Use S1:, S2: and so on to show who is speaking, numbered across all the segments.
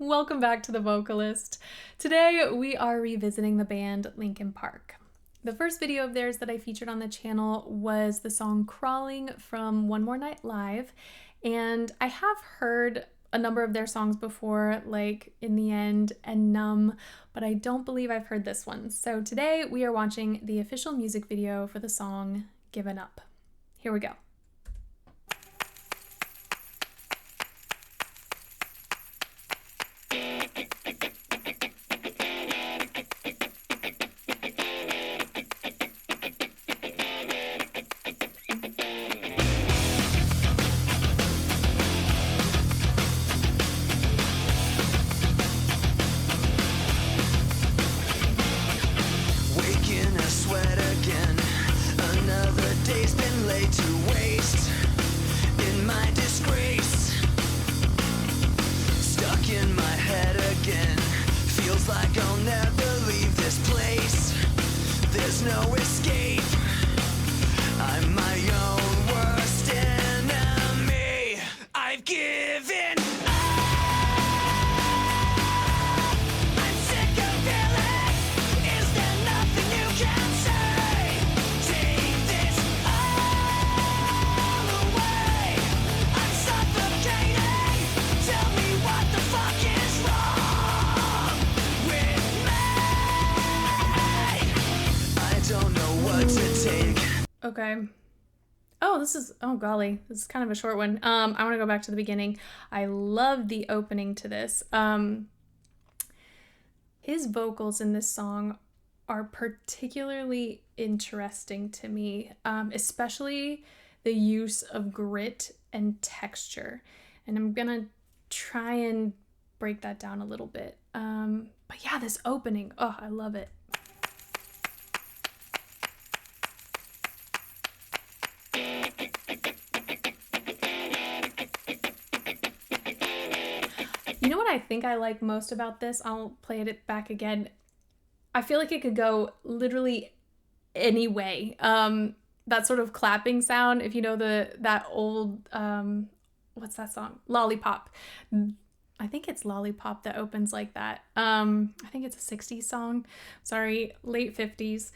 S1: Welcome back to The Vocalist. Today we are revisiting the band Linkin Park. The first video of theirs that I featured on the channel was the song Crawling from One More Night Live, and I have heard a number of their songs before, like In the End and Numb, but I don't believe I've heard this one. So today we are watching the official music video for the song Given Up. Here we go.
S2: Like I'll never leave this place. There's no escape. I'm my own worst enemy. I've given up. I'm sick of feeling. Is there nothing you can say? Take this all away. I'm suffocating. Tell me what the fuck is wrong. Don't know what to take.
S1: Okay. Oh, golly, this is kind of a short one. I want to go back to the beginning. I love the opening to this. His vocals in this song are particularly interesting to me, especially the use of grit and texture. And I'm gonna try and break that down a little bit. But yeah, this opening, oh, I love it. You know what I think I like most about this? I'll play it back again. I feel like it could go literally any way. That sort of clapping sound, if you know that old, what's that song? Lollipop. I think it's Lollipop that opens like that. I think it's a 60s song. Sorry, late 50s.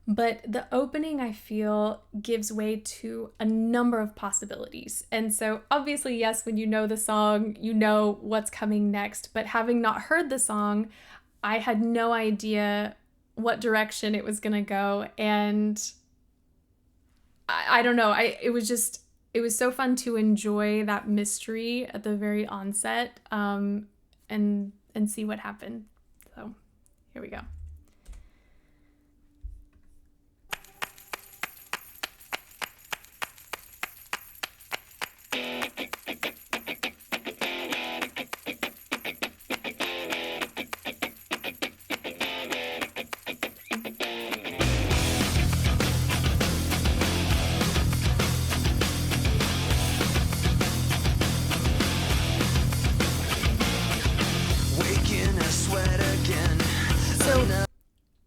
S1: But the opening, I feel, gives way to a number of possibilities. And so obviously, yes, when you know the song, you know what's coming next. But having not heard the song, I had no idea what direction it was going to go. And I don't know. It was so fun to enjoy that mystery at the very onset, and see what happened. So here we go.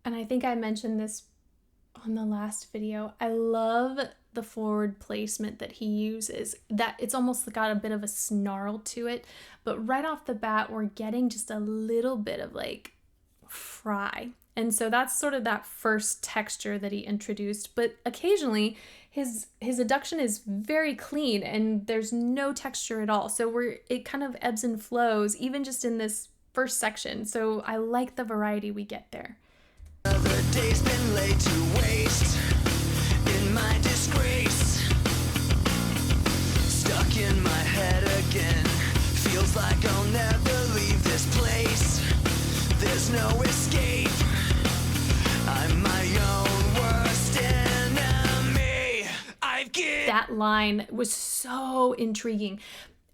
S1: And I think I mentioned this on the last video. I love the forward placement that he uses. That it's almost got a bit of a snarl to it, but right off the bat, we're getting just a little bit of like fry. And so that's sort of that first texture that he introduced. But occasionally his adduction is very clean and there's no texture at all. So it kind of ebbs and flows, even just in this first section. So I like the variety we get there.
S2: Another day's been laid to waste in my disgrace. Stuck in my head again. Feels like I'll never leave this place. There's no escape. I'm my own worst enemy.
S1: That line was so intriguing.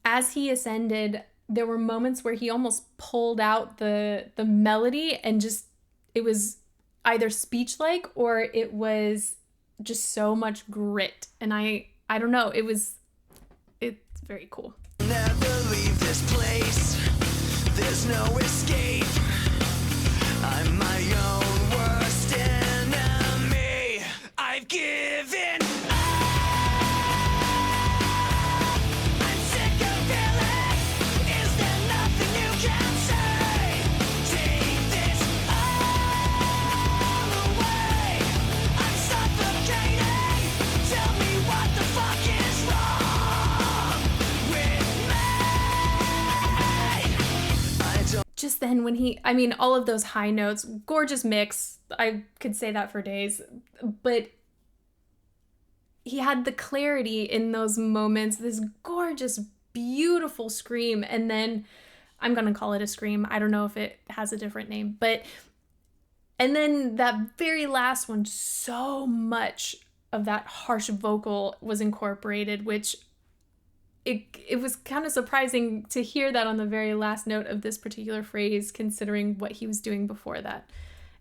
S1: As he ascended, there were moments where he almost pulled out the melody and just, it was either speech-like or it was just so much grit. And I don't know, it's very cool.
S2: Never leave this place. There's no escape. I'm my own worst enemy. I've given up. I'm sick of feeling. Is there nothing you can
S1: just then when I mean, all of those high notes, gorgeous mix. I could say that for days, but he had the clarity in those moments, this gorgeous, beautiful scream. And then I'm going to call it a scream. I don't know if it has a different name, and then that very last one, so much of that harsh vocal was incorporated, which it was kind of surprising to hear that on the very last note of this particular phrase, considering what he was doing before that.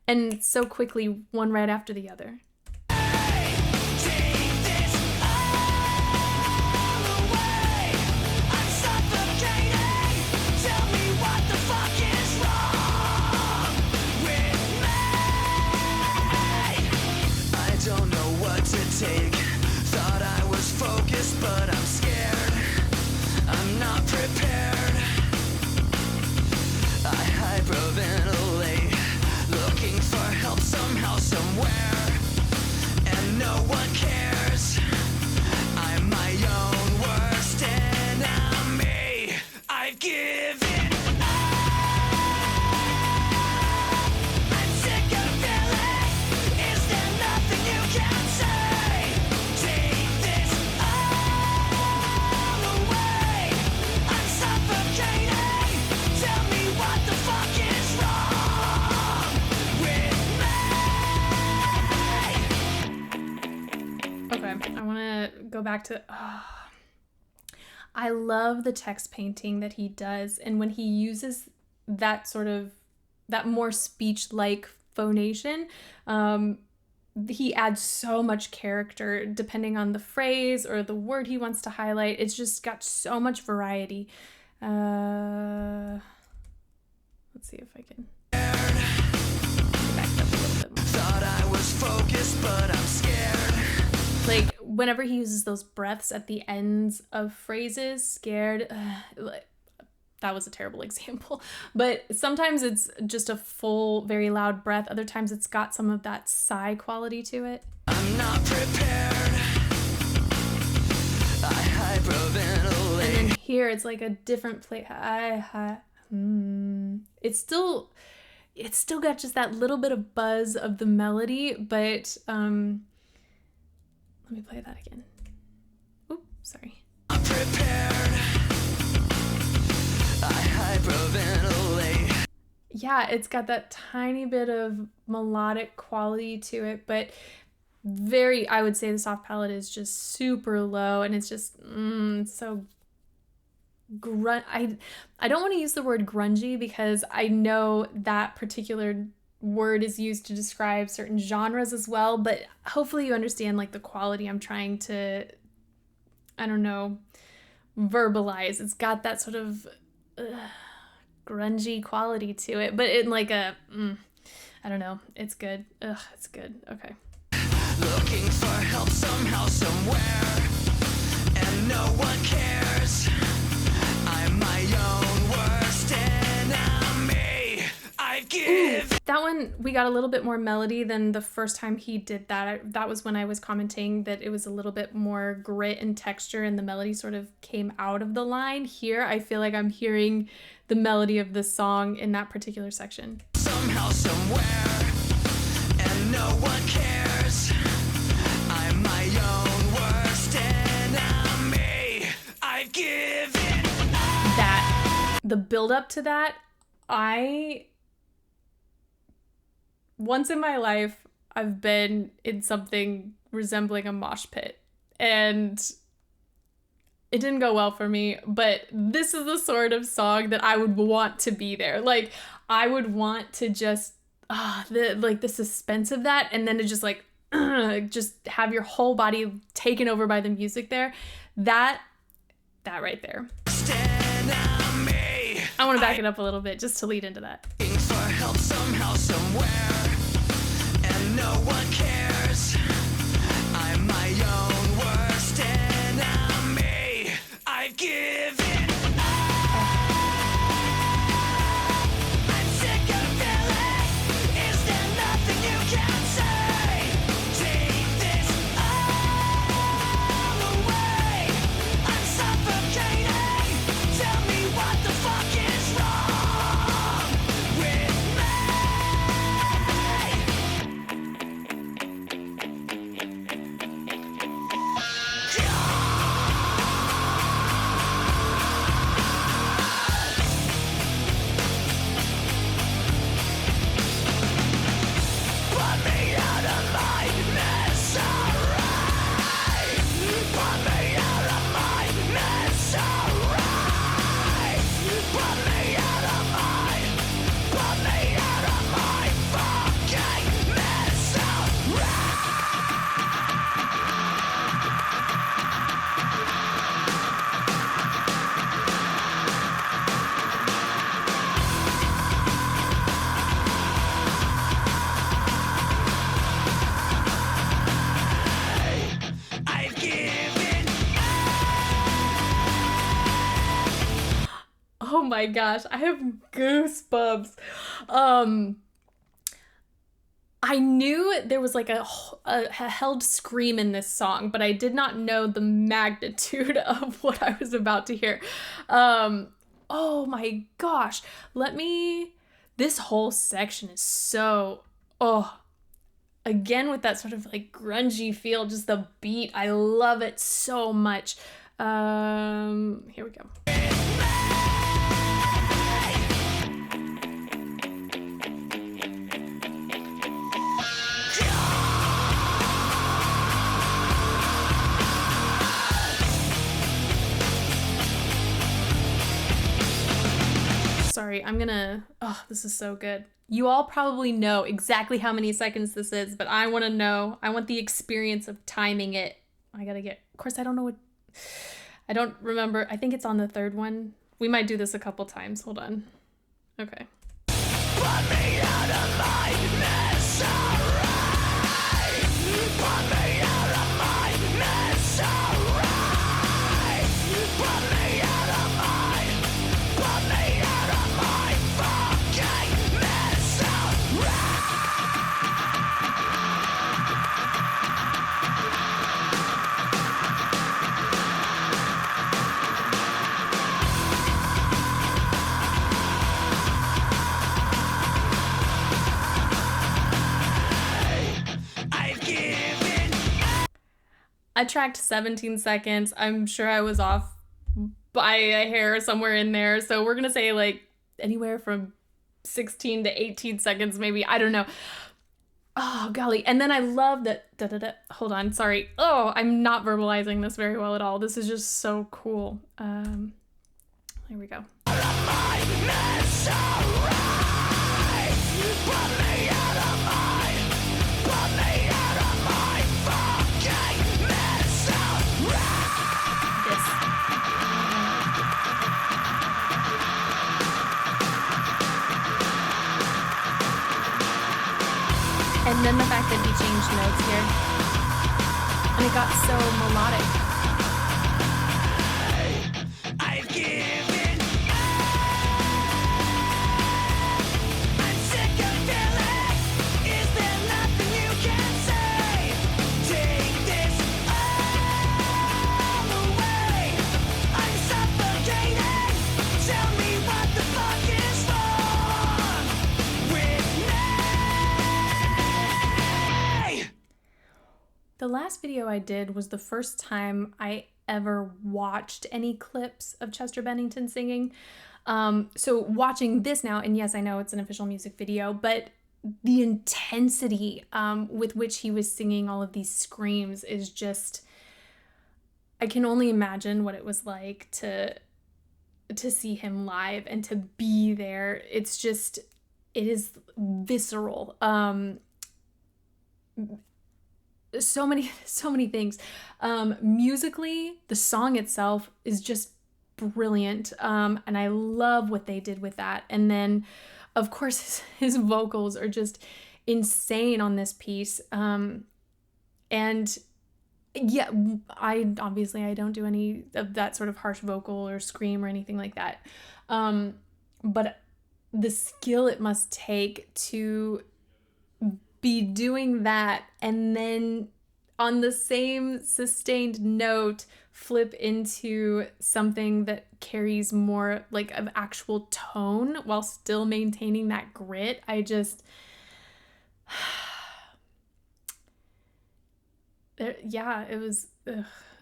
S1: And so quickly, one right after the other.
S2: Take. Thought I was focused, but I'm scared. I'm not prepared. I hyperventilate, looking for help somehow, somewhere, and no one cares. I'm my own worst enemy. I've given.
S1: I want to go back to, I love the text painting that he does. And when he uses that sort of, that more speech-like phonation, he adds so much character depending on the phrase or the word he wants to highlight. It's just got so much variety. Let's see if I can back up a little bit more.
S2: Thought I was focused, but I'm scared.
S1: Like, whenever he uses those breaths at the ends of phrases, scared, that was a terrible example. But sometimes it's just a full, very loud breath. Other times it's got some of that sigh quality to it.
S2: I'm not prepared. I hyperventilate.
S1: And then here it's like a different place. It's still got just that little bit of buzz of the melody, but let me play that again. Oop, sorry.
S2: I'm prepared. I hyperventilate.
S1: Yeah, it's got that tiny bit of melodic quality to it, but I would say the soft palette is just super low, and it's just so I don't want to use the word grungy because I know that particular word is used to describe certain genres as well, but hopefully you understand like the quality I'm trying to, I don't know, verbalize. It's got that sort of grungy quality to it, but in like a I don't know, it's good. It's good. Okay.
S2: Looking for help somehow, somewhere, and no one cares. I'm my own worst enemy. I've given.
S1: That one, we got a little bit more melody than the first time he did that. That was when I was commenting that it was a little bit more grit and texture, and the melody sort of came out of the line. Here, I feel like I'm hearing the melody of the song in that particular section.
S2: Somehow, somewhere, and no one cares. I'm my own worst enemy. I've given.
S1: The build up to that, once in my life, I've been in something resembling a mosh pit, and it didn't go well for me, but this is the sort of song that I would want to be there. Like, I would want to just, the suspense of that, and then to just like, just have your whole body taken over by the music there. That right there. I want to back it up a little bit just to lead into that.
S2: For help somehow, somewhere, and no one cares. I'm my own worst enemy. I've given I'm sick of feeling. Is there nothing you can say? Take this all away. I'm suffocating. Tell me what the fuck is wrong
S1: my gosh, I have goosebumps. Um, I knew there was like a held scream in this song, but I did not know the magnitude of what I was about to hear. Oh my gosh. This whole section is so, again with that sort of like grungy feel, just the beat. I love it so much. Here we go. Sorry, this is so good. You all probably know exactly how many seconds this is, but I want to know. I want the experience of timing it. Of course, I don't remember. I think it's on the third one. We might do this a couple times. Hold on. Okay. Put me out of my misery. Put me out of my misery. Put me out of my fucking misery. I tracked 17 seconds. I'm sure I was off by a hair somewhere in there. So we're going to say like anywhere from 16 to 18 seconds, maybe. I don't know. Oh, golly. And then I love that. Hold on. Sorry. Oh, I'm not verbalizing this very well at all. This is just so cool. Here we go. And then the fact that he changed notes here. And it got so melodic. I've given I'm sick of feeling. Is there nothing you can say? Take this all away. I'm suffocating. Tell me what the fuck is wrong with me. The last video I did was the first time I ever watched any clips of Chester Bennington singing. So watching this now, and yes, I know it's an official music video, but the intensity with which he was singing all of these screams is just, I can only imagine what it was like to see him live and to be there. It is visceral. So many things. Musically, the song itself is just brilliant. And I love what they did with that. And then, of course, his vocals are just insane on this piece. And yeah, I don't do any of that sort of harsh vocal or scream or anything like that. But the skill it must take to be doing that and then on the same sustained note flip into something that carries more like of actual tone while still maintaining that grit. It was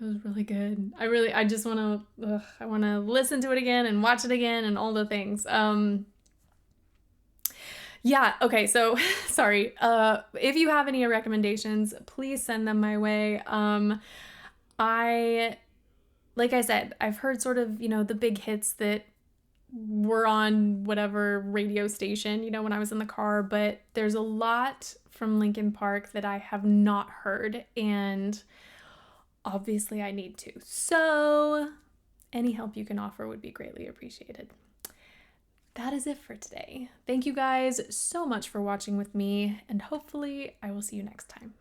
S1: really good. I just want to listen to it again and watch it again and all the things. Yeah, okay, so sorry. If you have any recommendations, please send them my way. Like I said, I've heard sort of, the big hits that were on whatever radio station, when I was in the car, but there's a lot from Linkin Park that I have not heard, and obviously I need to. So any help you can offer would be greatly appreciated. That is it for today. Thank you guys so much for watching with me, and hopefully I will see you next time.